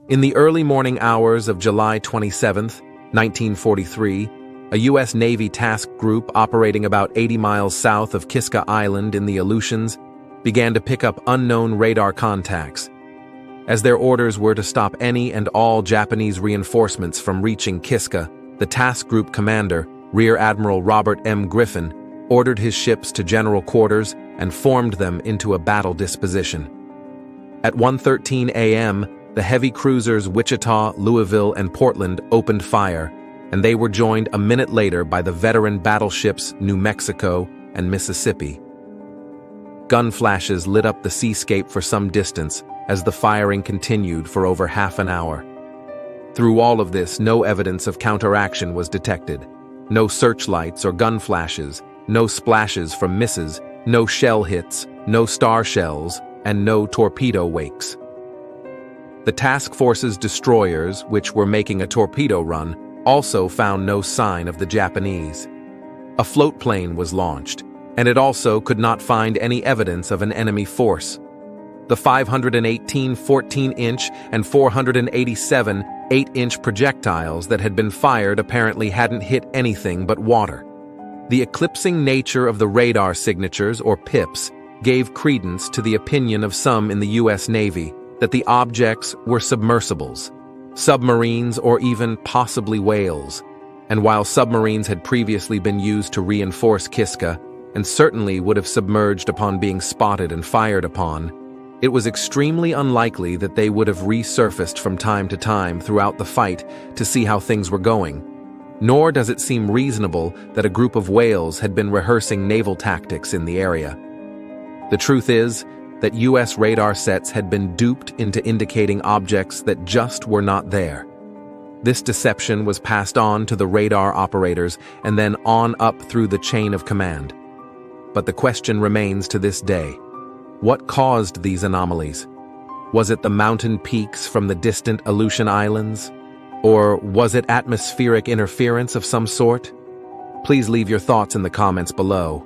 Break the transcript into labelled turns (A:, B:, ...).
A: In the early morning hours of July 27, 1943, a U.S. Navy task group operating about 80 miles south of Kiska Island in the Aleutians began to pick up unknown radar contacts. As their orders were to stop any and all Japanese reinforcements from reaching Kiska, the task group commander, Rear Admiral Robert M. Griffin, ordered his ships to general quarters and formed them into a battle disposition. At 1:13 a.m., the heavy cruisers Wichita, Louisville, and Portland opened fire, and they were joined a minute later by the veteran battleships New Mexico and Mississippi. Gun flashes lit up the seascape for some distance as the firing continued for over half an hour. Through all of this, no evidence of counteraction was detected. No searchlights or gun flashes, no splashes from misses, no shell hits, no starshells, and no torpedo wakes. The task force's destroyers, which were making a torpedo run, also found no sign of the Japanese. A float plane was launched, and it also could not find any evidence of an enemy force. The 518 14-inch and 487 8-inch projectiles that had been fired apparently hadn't hit anything but water. The eclipsing nature of the radar signatures, or PIPs, gave credence to the opinion of some in the U.S. Navy that the objects were submersibles, submarines, or even possibly whales. And while submarines had previously been used to reinforce Kiska, and certainly would have submerged upon being spotted and fired upon, it was extremely unlikely that they would have resurfaced from time to time throughout the fight to see how things were going. Nor does it seem reasonable that a group of whales had been rehearsing naval tactics in the area. The truth is that U.S. radar sets had been duped into indicating objects that just were not there. This deception was passed on to the radar operators and then on up through the chain of command. But the question remains to this day: what caused these anomalies? Was it the mountain peaks from the distant Aleutian Islands? Or was it atmospheric interference of some sort? Please leave your thoughts in the comments below.